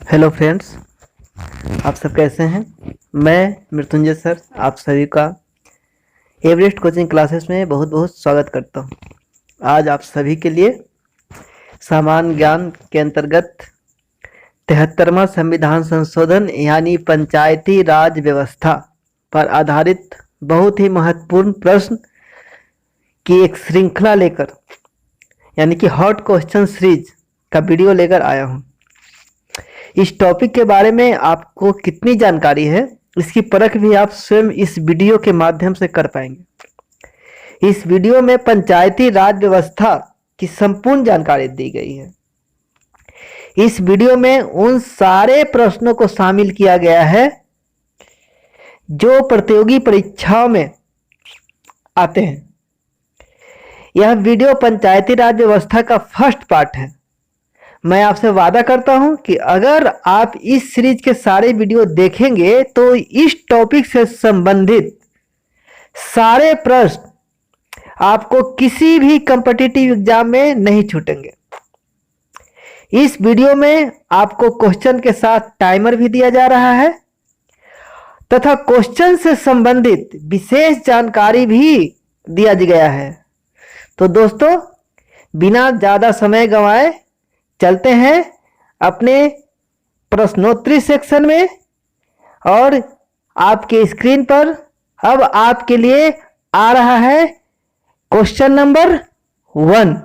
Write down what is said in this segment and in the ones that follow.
Hello friends, आप सब कैसे हैं। मैं मृत्युंजय सर आप सभी का एवरेस्ट कोचिंग क्लासेस में बहुत बहुत स्वागत करता हूं। आज आप सभी के लिए सामान्य ज्ञान के अंतर्गत 73वां संविधान संशोधन यानी पंचायती राज व्यवस्था पर आधारित बहुत ही महत्वपूर्ण प्रश्न की एक श्रृंखला लेकर यानी कि हॉट क्वेश्चन सीरीज का वीडियो लेकर आया हूं। इस टॉपिक के बारे में आपको कितनी जानकारी है, इसकी परख भी आप स्वयं इस वीडियो के माध्यम से कर पाएंगे। इस वीडियो में पंचायती राज व्यवस्था की संपूर्ण जानकारी दी गई है। इस वीडियो में उन सारे प्रश्नों को शामिल किया गया है जो प्रतियोगी परीक्षाओं में आते हैं। यह वीडियो पंचायती राज व्यवस्था का फर्स्ट पार्ट है। मैं आपसे वादा करता हूं कि अगर आप इस सीरीज के सारे वीडियो देखेंगे तो इस टॉपिक से संबंधित सारे प्रश्न आपको किसी भी कॉम्पिटिटिव एग्जाम में नहीं छूटेंगे। इस वीडियो में आपको क्वेश्चन के साथ टाइमर भी दिया जा रहा है तथा क्वेश्चन से संबंधित विशेष जानकारी भी दिया गया है। तो दोस्तों, बिना ज्यादा समय गंवाए चलते हैं अपने प्रश्नोत्तरी सेक्शन में। और आपके स्क्रीन पर अब आपके लिए आ रहा है क्वेश्चन नंबर 1।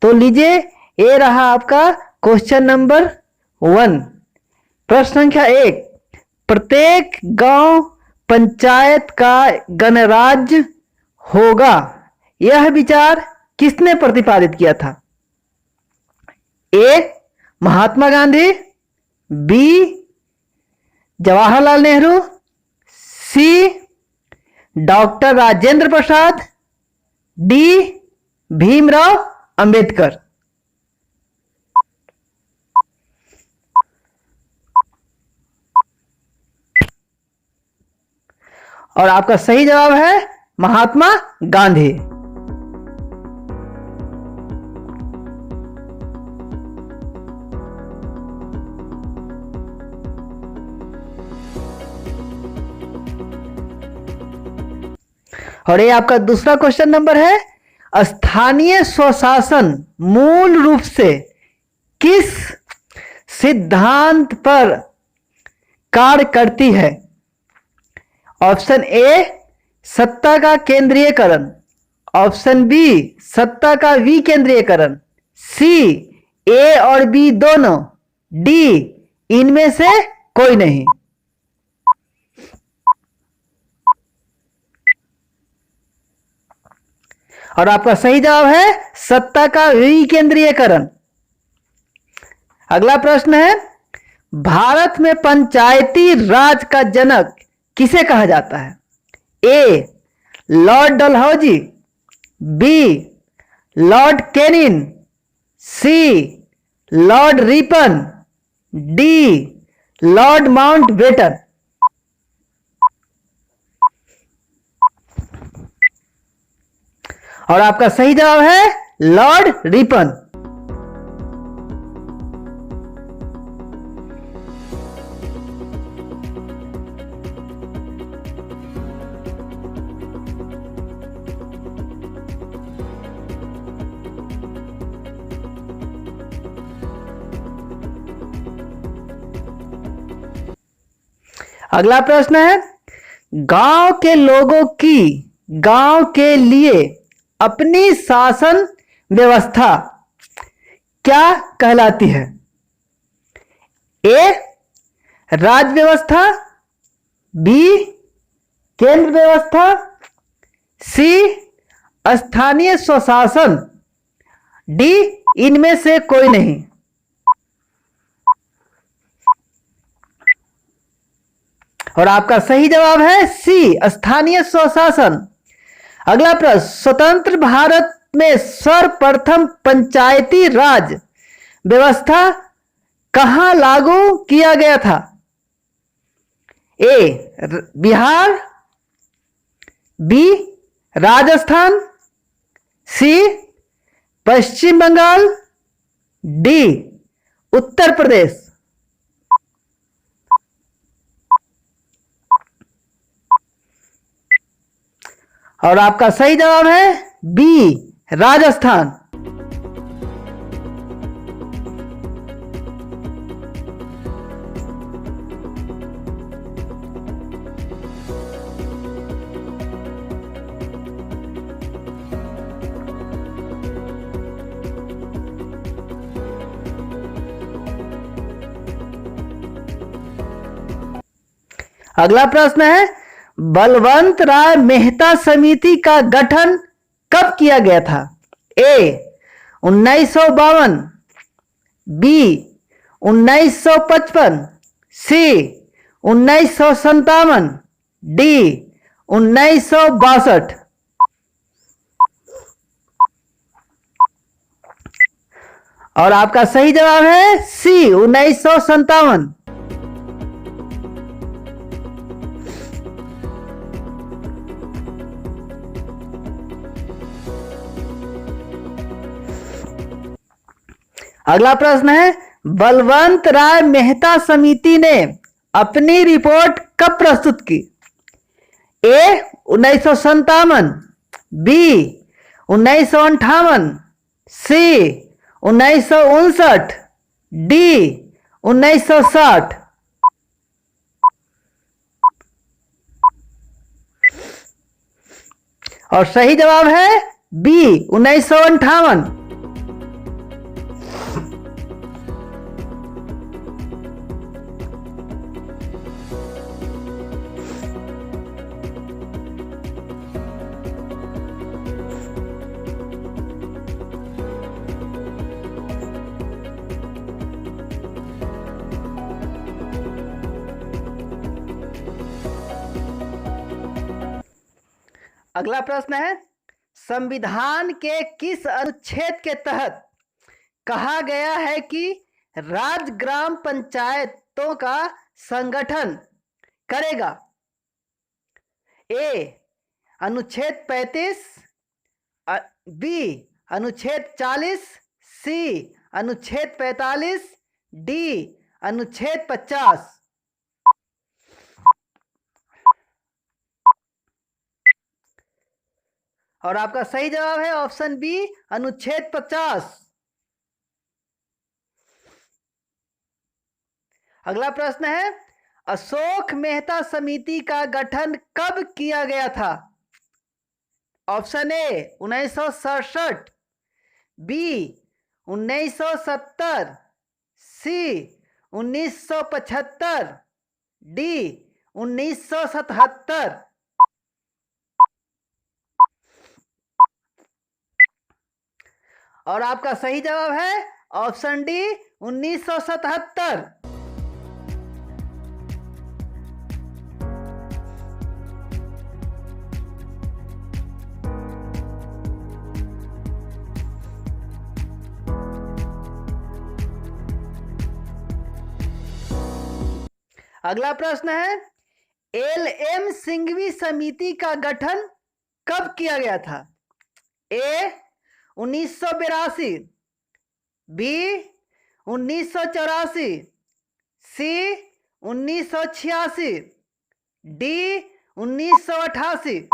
तो लीजिए, ये रहा आपका क्वेश्चन नंबर 1। प्रश्न संख्या 1, प्रत्येक गांव पंचायत का गणराज्य होगा, यह विचार किसने प्रतिपादित किया था? ए महात्मा गांधी, बी जवाहरलाल नेहरू, सी डॉक्टर राजेंद्र प्रसाद, डी भीमराव अंबेडकर। और आपका सही जवाब है महात्मा गांधी। और ये आपका दूसरा क्वेश्चन नंबर है, स्थानीय स्वशासन मूल रूप से किस सिद्धांत पर कार्य करती है? ऑप्शन ए सत्ता का केंद्रीयकरण, ऑप्शन बी सत्ता का विकेंद्रीयकरण, सी ए और बी दोनों, डी इनमें से कोई नहीं। और आपका सही जवाब है सत्ता का विकेंद्रीयकरण। अगला प्रश्न है, भारत में पंचायती राज का जनक किसे कहा जाता है? A Lord Dalhousie, B Lord Canning, C Lord Ripon, D Lord Mountbatten. और आपका सही जवाब है लॉर्ड रिपन। अगला प्रश्न है, गांव के लोगों की गांव के लिए अपनी शासन व्यवस्था क्या कहलाती है? ए राज्य व्यवस्था, बी केंद्र व्यवस्था, सी स्थानीय स्वशासन, डी इनमें से कोई नहीं। और आपका सही जवाब है सी स्थानीय स्वशासन। अगला प्रश्न, स्वतंत्र भारत में सर्वप्रथम पंचायती राज व्यवस्था कहां लागू किया गया था? ए बिहार, बी राजस्थान, सी पश्चिम बंगाल, डी उत्तर प्रदेश। और आपका सही जवाब है बी, राजस्थान। अगला प्रश्न है, बलवंत राय मेहता समिति का गठन कब किया गया था? ए 1952, बी 1955, सी 1957, डी 1962। और आपका सही जवाब है सी, 1957। अगला प्रश्न है, बलवंत राय मेहता समिति ने अपनी रिपोर्ट कब प्रस्तुत की? ए 1957, बी 1958, सी 1959, डी 1960। और सही जवाब है बी, 1958। अगला प्रश्न है, संविधान के किस अनुच्छेद के तहत कहा गया है कि राज्य ग्राम पंचायतों का संगठन करेगा? ए अनुच्छेद 35, बी अनुच्छेद 40, सी अनुच्छेद 45, डी अनुच्छेद 50। और आपका सही जवाब है ऑप्शन बी, अनुच्छेद 50। अगला प्रश्न है, अशोक मेहता समिति का गठन कब किया गया था? Option A 1967, B 1970, C 1975, D 1977। और आपका सही जवाब है ऑप्शन डी, 1977। अगला प्रश्न है, एल.एम. सिंघवी समिति का गठन कब किया गया था? ए 1982, बी 1984, सी 1986, डी 1988।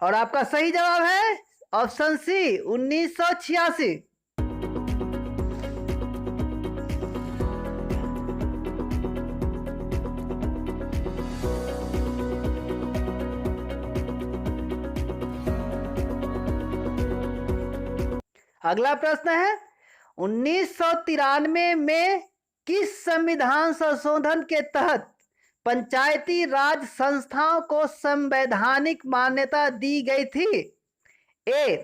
और आपका सही जवाब है ऑप्शन सी, 1986। अगला प्रश्न है, 1993 में किस संविधान संशोधन के तहत पंचायती राज संस्थाओं को संवैधानिक मान्यता दी गई थी? ए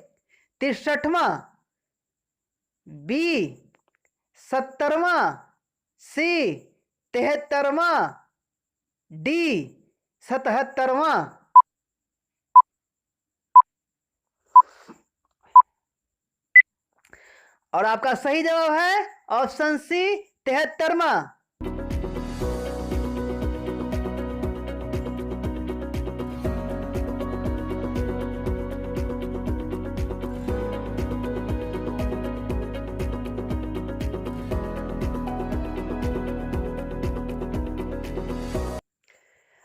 63वां, बी 70वां, सी 73वां, डी 77वां। और आपका सही जवाब है ऑप्शन सी, 73वां।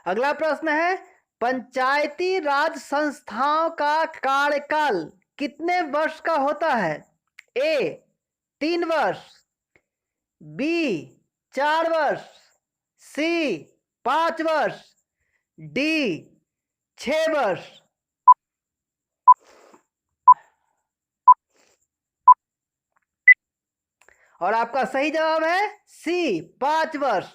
अगला प्रश्न है, पंचायती राज संस्थाओं का कार्यकाल कितने वर्ष का होता है? ए 3 वर्ष, बी 4 वर्ष, सी 5 वर्ष, डी 6 वर्ष। और आपका सही जवाब है सी 5 वर्ष।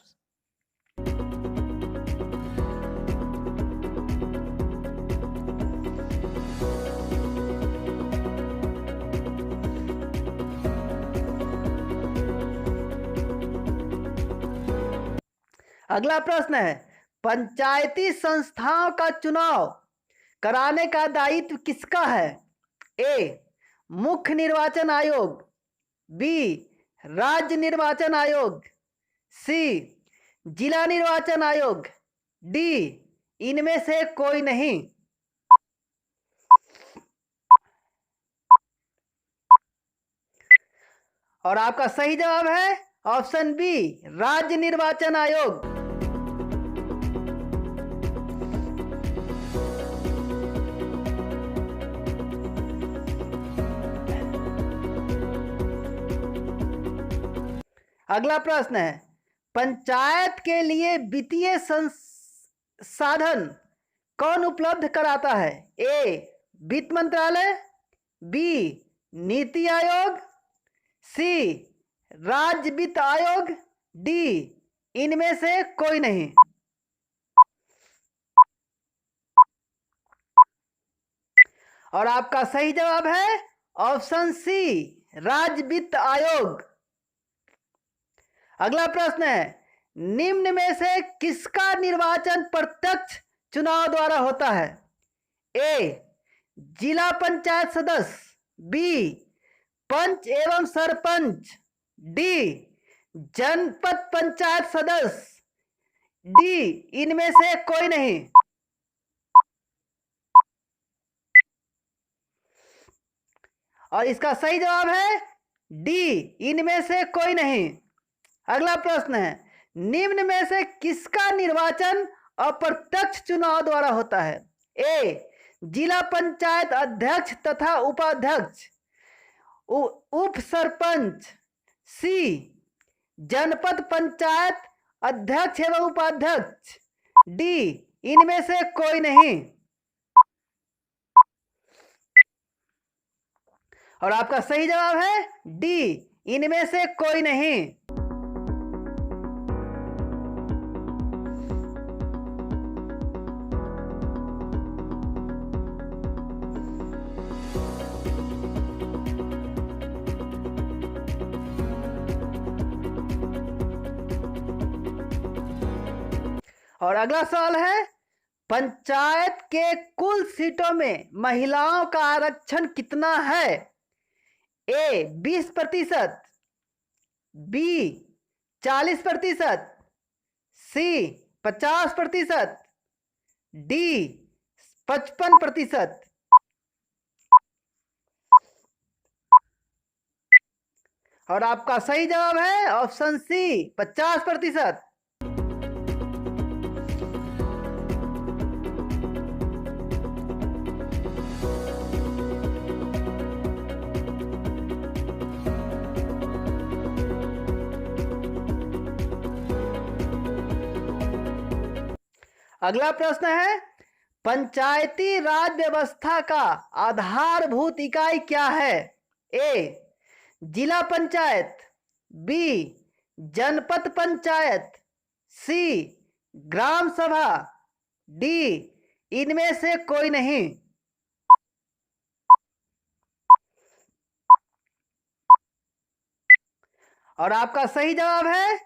अगला प्रश्न है, पंचायती संस्थाओं का चुनाव कराने का दायित्व किसका है? ए मुख्य निर्वाचन आयोग, बी राज्य निर्वाचन आयोग, सी जिला निर्वाचन आयोग, डी इनमें से कोई नहीं। और आपका सही जवाब है ऑप्शन बी राज्य निर्वाचन आयोग। अगला प्रश्न है, पंचायत के लिए वित्तीय संसाधन कौन उपलब्ध कराता है? ए वित्त मंत्रालय, बी नीति आयोग, सी राज्य वित्त आयोग, डी इनमें से कोई नहीं। और आपका सही जवाब है ऑप्शन सी राज्य वित्त आयोग। अगला प्रश्न है, निम्न में से किसका निर्वाचन प्रत्यक्ष चुनाव द्वारा होता है? ए जिला पंचायत सदस्य, बी पंच एवं सरपंच, डी जनपद पंचायत सदस्य, डी इनमें से कोई नहीं। और इसका सही जवाब है डी इनमें से कोई नहीं। अगला प्रश्न है, निम्न में से किसका निर्वाचन अप्रत्यक्ष चुनाव द्वारा होता है? ए जिला पंचायत अध्यक्ष तथा उपाध्यक्ष, उप सरपंच, सी जनपद पंचायत अध्यक्ष एवं उपाध्यक्ष, डी इनमें से कोई नहीं। और आपका सही जवाब है डी इनमें से कोई नहीं। और अगला सवाल है, पंचायत के कुल सीटों में महिलाओं का आरक्षण कितना है? ए 20%, बी 40%, सी 50%, डी 55%। और आपका सही जवाब है ऑप्शन सी 50%। अगला प्रश्न है, पंचायती राज व्यवस्था का आधारभूत इकाई क्या है? ए जिला पंचायत, बी जनपद पंचायत, सी ग्राम सभा, डी इनमें से कोई नहीं। और आपका सही जवाब है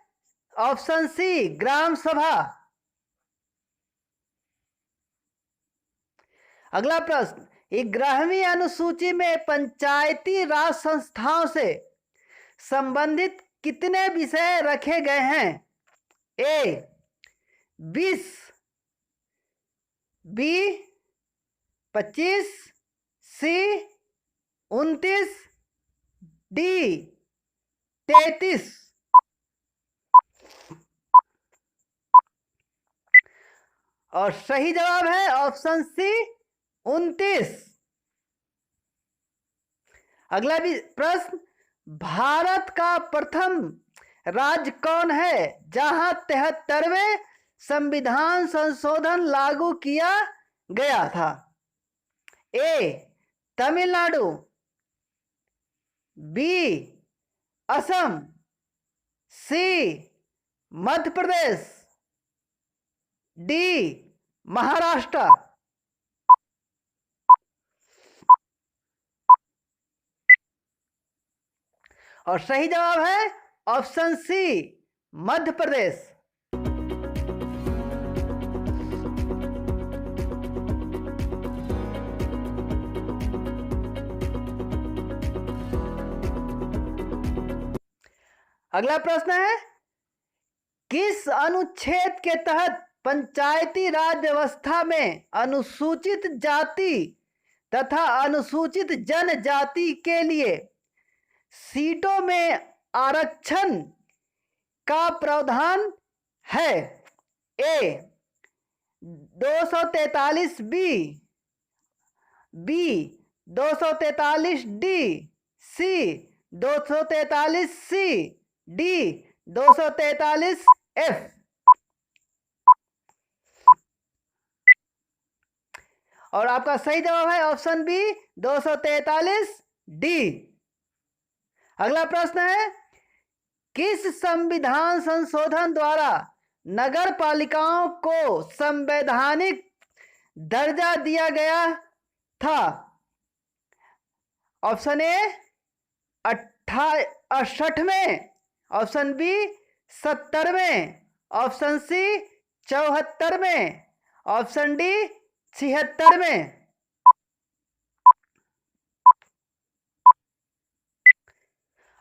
ऑप्शन सी ग्राम सभा। अगला प्रश्न, 11वीं अनुसूची में पंचायती राज संस्थाओं से संबंधित कितने विषय रखे गए हैं? ए 20, बी 25, सी 29, डी 33। और सही जवाब है ऑप्शन सी 29। अगला भी प्रश्न, भारत का प्रथम राज्य कौन है जहां 73वें संविधान संशोधन लागू किया गया था? ए तमिलनाडु, बी असम, सी मध्य प्रदेश, डी महाराष्ट्र। और सही जवाब है ऑप्शन सी मध्य प्रदेश। अगला प्रश्न है, किस अनुच्छेद के तहत पंचायती राज व्यवस्था में अनुसूचित जाति तथा अनुसूचित जनजाति के लिए सीटों में आरक्षण का प्रावधान है? ए 243 बी 243 डी, सी 243 सी, डी 243 एफ। और आपका सही जवाब है ऑप्शन बी 243 डी। अगला प्रश्न है, किस संविधान संशोधन द्वारा नगर पालिकाओं को संवैधानिक दर्जा दिया गया था? ऑप्शन ए 68वें, ऑप्शन बी 70वें, ऑप्शन सी 74वें, ऑप्शन डी 76वें।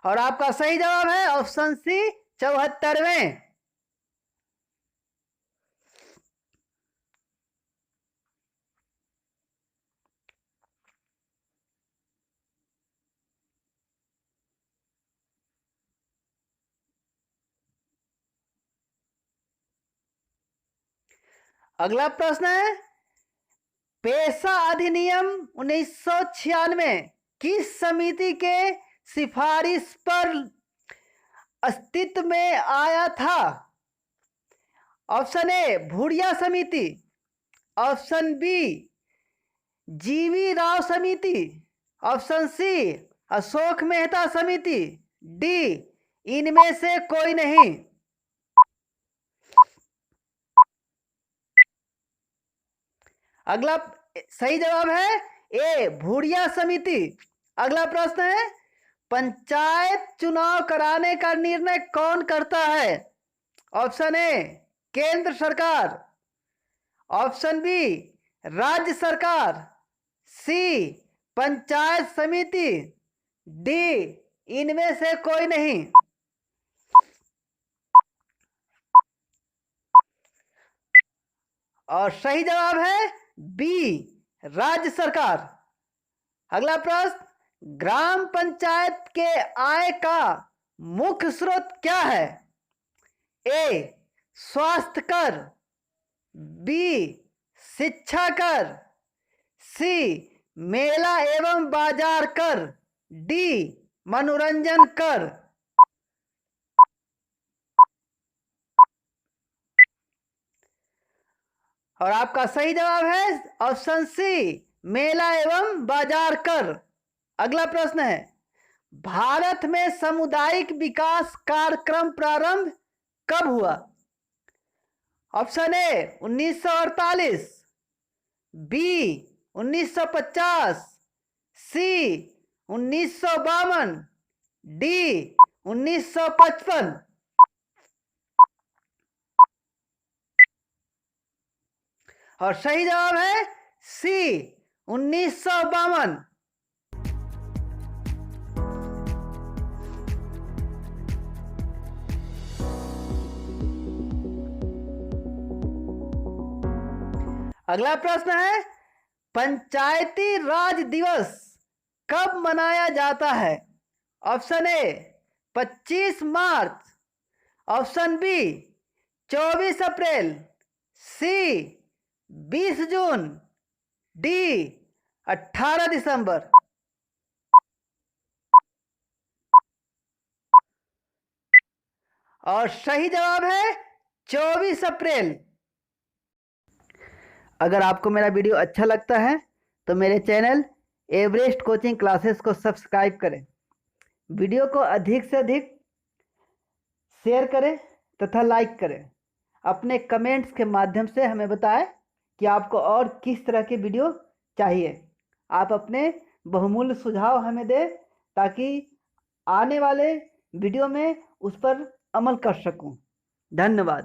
और आपका सही जवाब है ऑप्शन सी 74वें। अगला प्रश्न है, पेशा अधिनियम 1996 किस समिति के सिफारिश पर अस्तित्व में आया था? ऑप्शन ए भूरिया समिति, ऑप्शन बी जीवी राव समिति, ऑप्शन सी अशोक मेहता समिति, डी इनमें से कोई नहीं। अगला सही जवाब है ए भूरिया समिति। अगला प्रश्न है, पंचायत चुनाव कराने का निर्णय कौन करता है? ऑप्शन ए केंद्र सरकार, ऑप्शन बी राज्य सरकार, सी पंचायत समिति, डी इनमें से कोई नहीं। और सही जवाब है बी राज्य सरकार। अगला प्रश्न, ग्राम पंचायत के आय का मुख्य स्रोत क्या है? ए स्वास्थ्य कर, बी शिक्षा कर, सी मेला एवं बाजार कर, डी मनोरंजन कर। और आपका सही जवाब है ऑप्शन सी मेला एवं बाजार कर। अगला प्रश्न है, भारत में सामुदायिक विकास कार्यक्रम प्रारंभ कब हुआ? Option A 1948, B 1950, C 1952, D 1955। और सही जवाब है सी 1952। अगला प्रश्न है, पंचायती राज दिवस कब मनाया जाता है? ऑप्शन ए 25 मार्च, ऑप्शन बी 24 अप्रैल, सी 20 जून, डी 18 दिसंबर। और सही जवाब है 24 अप्रैल। अगर आपको मेरा वीडियो अच्छा लगता है तो मेरे चैनल एवरेस्ट कोचिंग क्लासेस को सब्सक्राइब करें, वीडियो को अधिक से अधिक शेयर करें तथा लाइक करें। अपने कमेंट्स के माध्यम से हमें बताएं कि आपको और किस तरह की वीडियो चाहिए। आप अपने बहुमूल्य सुझाव हमें दें ताकि आने वाले वीडियो में उस पर अमल कर सकूं। धन्यवाद।